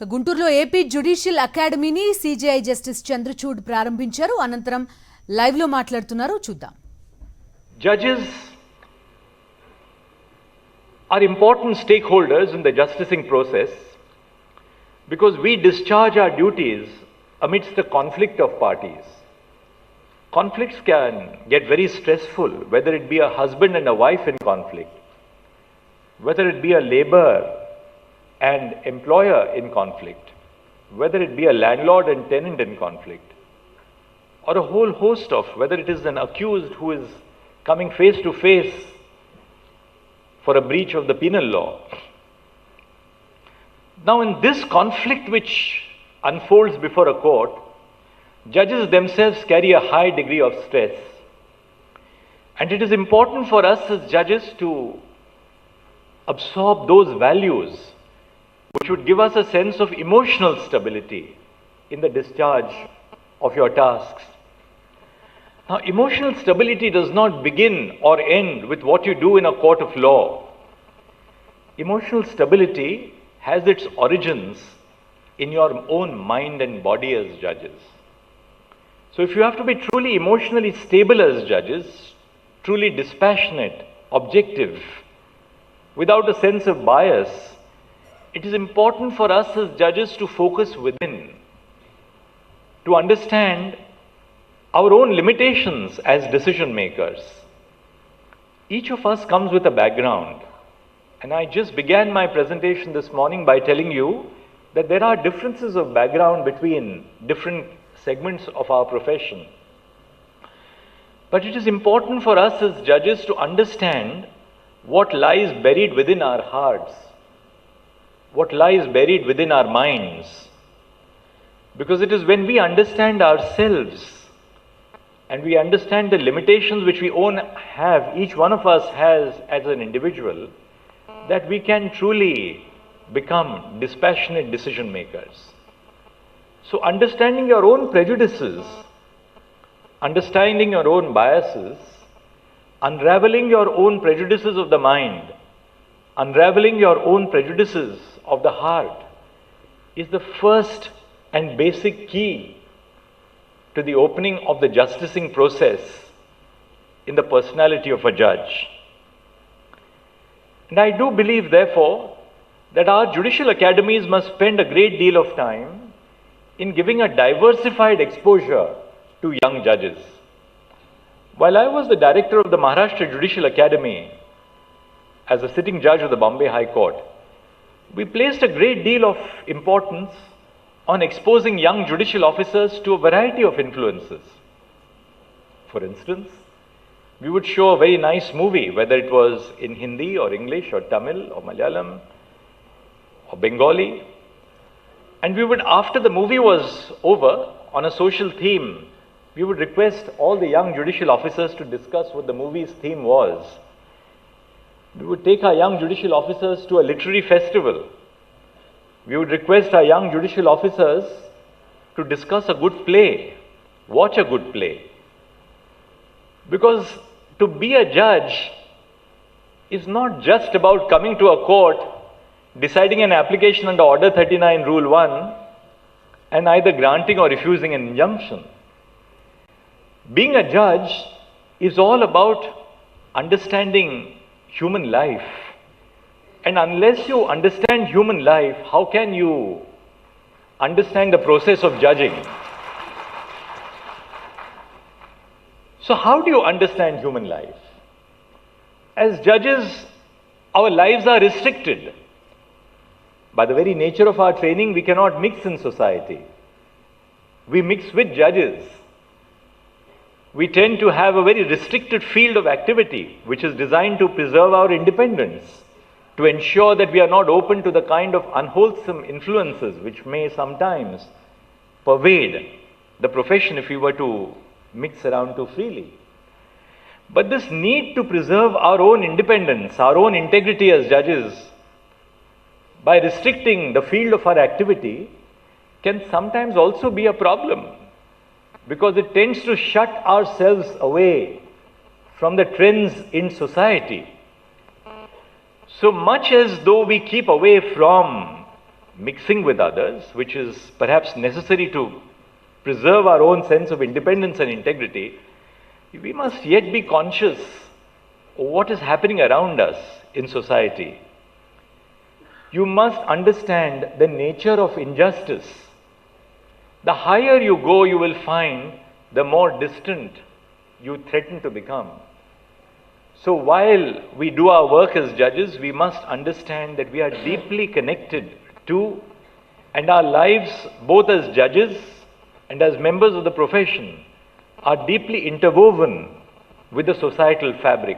గుంటూరులో AP judicial అకాడమీని CJI justice Chandrachud ప్రారంభించారు. అనంతరం లైవ్ లో మాట్లాడుతున్నారు. చూద్దాం. Judges are important stakeholders in the justicing process because we discharge our duties amidst the conflict of parties. Conflicts can get very stressful, whether it be a husband and a wife in conflict, whether it be a labor and employer in conflict, whether it be a landlord and tenant in conflict, or a whole host of, whether it is an accused who is coming face to face for a breach of the penal law. Now, in this conflict which unfolds before a court, judges themselves carry a high degree of stress. And it is important for us as judges to absorb those values which would give us a sense of emotional stability in the discharge of your tasks. Now, emotional stability does not begin or end with what you do in a court of law. Emotional stability has its origins in your own mind and body as judges. So if you have to be truly emotionally stable as judges, truly dispassionate, objective, without a sense of bias, it is important for us as judges to focus within, to understand our own limitations as decision makers. Each of us comes with a background, and I just began my presentation this morning by telling you that there are differences of background between different segments of our profession. But it is important for us as judges to understand what lies buried within our hearts, what lies buried within our minds. Because it is when we understand ourselves and we understand the limitations which we have, each one of us has as an individual, that we can truly become dispassionate decision makers. So understanding your own prejudices, understanding your own biases, unraveling your own prejudices of the mind, unraveling your own prejudices of the heart is the first and basic key to the opening of the justicing process in the personality of a judge. And I do believe, therefore, that our judicial academies must spend a great deal of time in giving a diversified exposure to young judges. While I was the director of the Maharashtra Judicial Academy as a sitting judge of the Bombay High Court, we placed a great deal of importance on exposing young judicial officers to a variety of influences. For instance, we would show a very nice movie, whether it was in Hindi or English or Tamil or Malayalam or Bengali, and we would, after the movie was over, on a social theme, we would request all the young judicial officers to discuss what the movie's theme was. We would take our young judicial officers to a literary festival. We would request our young judicial officers to discuss a good play, watch a good play. Because to be a judge is not just about coming to a court, deciding an application under Order 39, Rule 1, and either granting or refusing an injunction. Being a judge is all about understanding human life. And unless you understand human life, how can you understand the process of judging? So how do you understand human life? As judges, our lives are restricted. By the very nature of our training, we cannot mix in society. We mix with judges. We tend to have a very restricted field of activity, which is designed to preserve our independence, to ensure that we are not open to the kind of unwholesome influences which may sometimes pervade the profession if we were to mix around too freely. But this need to preserve our own independence, our own integrity as judges, by restricting the field of our activity, can sometimes also be a problem, because it tends to shut ourselves away from the trends in society. So much as though we keep away from mixing with others, which is perhaps necessary to preserve our own sense of independence and integrity, we must yet be conscious of what is happening around us in society. You must understand the nature of injustice. The higher you go, you will find the more distant you threaten to become. So while we do our work as judges, we must understand that we are deeply connected to, and our lives, both as judges and as members of the profession, are deeply interwoven with the societal fabric.